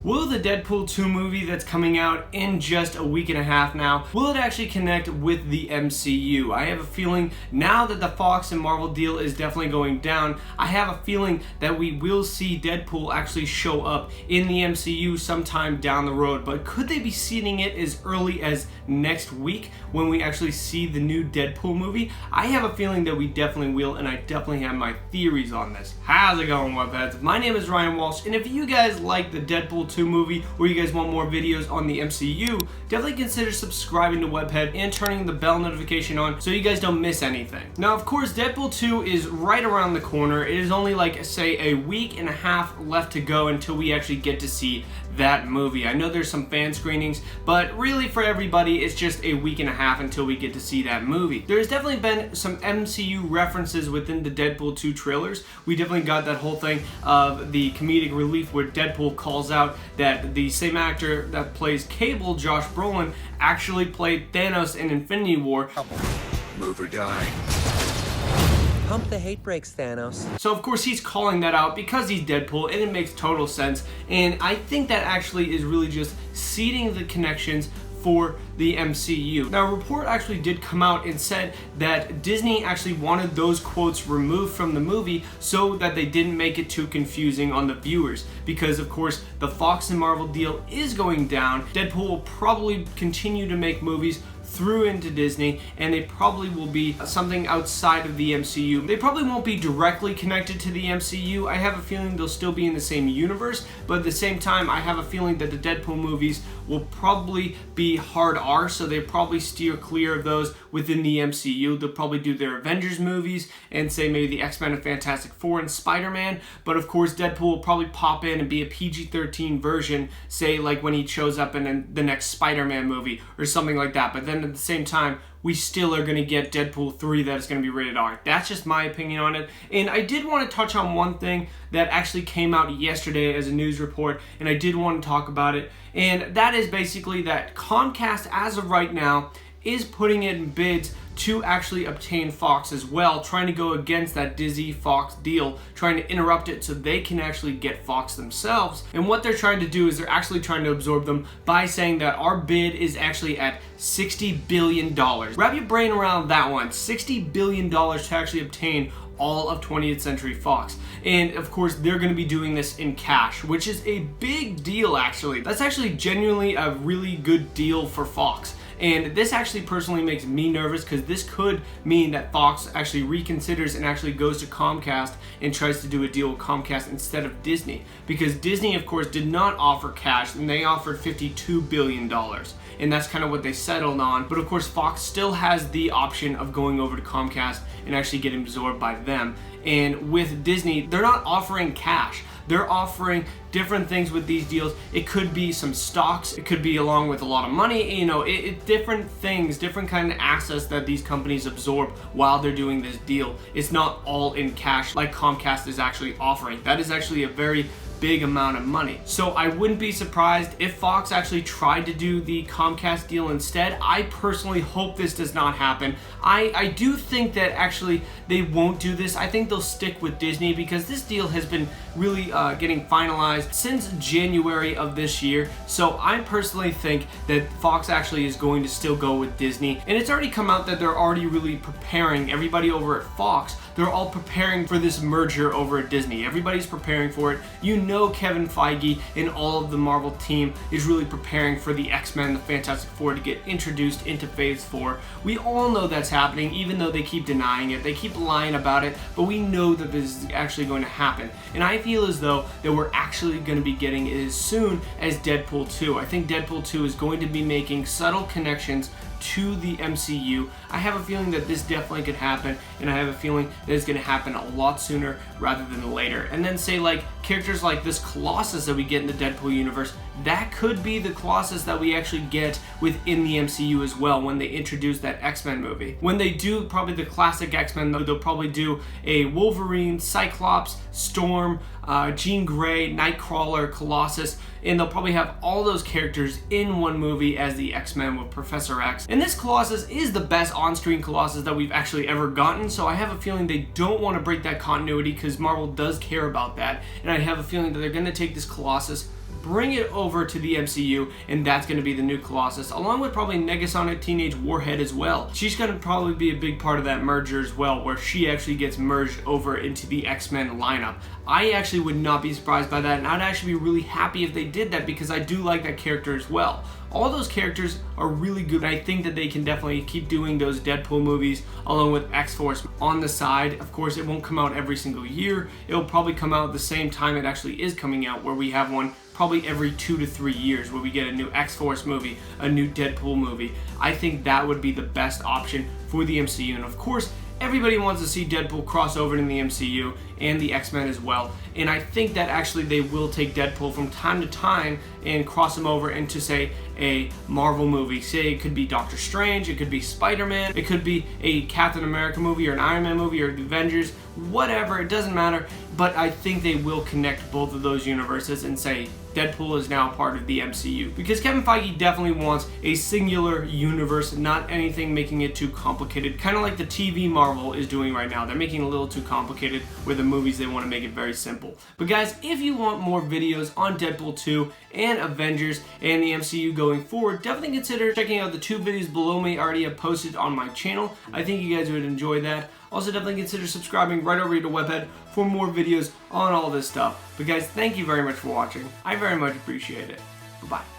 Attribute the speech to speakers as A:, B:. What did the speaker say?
A: Will the Deadpool 2 movie that's coming out in just a week and a half now, will it actually connect with the MCU? I have a feeling now that the Fox and Marvel deal is definitely going down, I have a feeling that we will see Deadpool actually show up in the MCU sometime down the road. But could they be seeding it as early as next week when we actually see the new Deadpool movie? I have a feeling that we definitely will, and I definitely have my theories on this. How's it going, Webheads? My name is Ryan Walsh, and if you guys like the Deadpool 2 movie, or you guys want more videos on the MCU, definitely consider subscribing to Webhead and turning the bell notification on so you guys don't miss anything. Now, of course, Deadpool 2 is right around the corner. It is only like, say, a week and a half left to go until we actually get to see that movie. I know there's some fan screenings, but really for everybody, it's just a week and a half until we get to see that movie. There's definitely been some MCU references within the Deadpool 2 trailers. We definitely got that whole thing of the comedic relief where Deadpool calls out that the same actor that plays Cable, Josh Brolin, actually played Thanos in Infinity War.
B: Move or die.
C: Pump the hate brakes, Thanos.
A: So of course he's calling that out because he's Deadpool, and it makes total sense. And I think that actually is really just seeding the connections for the MCU. Now, a report actually did come out and said that Disney actually wanted those quotes removed from the movie so that they didn't make it too confusing on the viewers, because of course the Fox and Marvel deal is going down. Deadpool will probably continue to make movies through into Disney, and they probably will be something outside of the MCU. They probably won't be directly connected to the MCU. I have a feeling they'll still be in the same universe, but at the same time, I have a feeling that the Deadpool movies will probably be hard R, so they probably steer clear of those within the MCU. They'll probably do their Avengers movies and say maybe the X-Men and Fantastic Four and Spider-Man, but of course Deadpool will probably pop in and be a PG-13 version, say like when he shows up in the next Spider-Man movie or something like that. But then at the same time, we still are going to get Deadpool 3 that is going to be rated R. That's just my opinion on it. And I did want to touch on one thing that actually came out yesterday as a news report, and I did want to talk about it. And that is basically that Comcast, as of right now, is putting in bids to actually obtain Fox as well, trying to go against that Disney Fox deal, trying to interrupt it so they can actually get Fox themselves. And what they're trying to do is they're actually trying to absorb them by saying that our bid is actually at $60 billion. Wrap your brain around that one. $60 billion to actually obtain all of 20th Century Fox. And of course, they're going to be doing this in cash, which is a big deal actually. That's actually genuinely a really good deal for Fox. And this actually personally makes me nervous, because this could mean that Fox actually reconsiders and actually goes to Comcast and tries to do a deal with Comcast instead of Disney. Because Disney, of course, did not offer cash, and they offered $52 billion. And that's kind of what they settled on. But of course, Fox still has the option of going over to Comcast and actually getting absorbed by them. And with Disney, they're not offering cash. They're offering different things with these deals. It could be some stocks, it could be along with a lot of money, you know, different things, different kind of assets that these companies absorb while they're doing this deal. It's not all in cash like Comcast is actually offering. That is actually a very big amount of money. So I wouldn't be surprised if Fox actually tried to do the Comcast deal instead. I personally hope this does not happen. I do think that actually they won't do this. I think they'll stick with Disney, because this deal has been really getting finalized since January of this year. So I personally think that Fox actually is going to still go with Disney. And it's already come out that they're already really preparing, everybody over at Fox, they're all preparing for this merger over at Disney. Everybody's preparing for it. You know, Kevin Feige and all of the Marvel team is really preparing for the X-Men, the Fantastic Four to get introduced into Phase 4. We all know that's happening, even though they keep denying it. They keep lying about it, but we know that this is actually going to happen. And I feel as though that we're actually going to be getting it as soon as Deadpool 2. I think Deadpool 2 is going to be making subtle connections to the MCU. I have a feeling that this definitely could happen, and I have a feeling that it's going to happen a lot sooner rather than later. And then say like characters like this Colossus that we get in the Deadpool universe, that could be the Colossus that we actually get within the MCU as well when they introduce that X-Men movie. When they do probably the classic X-Men, they'll probably do a Wolverine, Cyclops, Storm, Jean Grey, Nightcrawler, Colossus, and they'll probably have all those characters in one movie as the X-Men with Professor X. And this Colossus is the best on-screen Colossus that we've actually ever gotten, so I have a feeling they don't want to break that continuity, because Marvel does care about that. And I have a feeling that they're going to take this Colossus, bring it over to the MCU, and that's going to be the new Colossus, along with probably Negasonic Teenage Warhead as well. She's going to probably be a big part of that merger as well, where she actually gets merged over into the X-Men lineup. I actually would not be surprised by that, and I'd actually be really happy if they did that, because I do like that character as well. All those characters are really good, and I think that they can definitely keep doing those Deadpool movies along with X-Force on the side. Of course, it won't come out every single year. It'll probably come out at the same time it actually is coming out, where we have one probably every 2 to 3 years, where we get a new X-Force movie, a new Deadpool movie. I think that would be the best option for the MCU, and of course, everybody wants to see Deadpool cross over in the MCU and the X-Men as well, and I think that actually they will take Deadpool from time to time and cross him over into, say, a Marvel movie. Say it could be Doctor Strange, it could be Spider-Man, it could be a Captain America movie or an Iron Man movie or the Avengers, whatever, it doesn't matter, but I think they will connect both of those universes and say Deadpool is now part of the MCU, because Kevin Feige definitely wants a singular universe, not anything making it too complicated, kind of like the TV Marvel is doing right now. They're making it a little too complicated with the movies. They want to make it very simple. But guys, if you want more videos on Deadpool 2 and Avengers and the MCU going forward, definitely consider checking out the 2 videos below me I already have posted on my channel. I think you guys would enjoy that. Also, definitely consider subscribing right over here to Webhead for more videos on all this stuff. But guys, thank you very much for watching. I very much appreciate it. Bye-bye.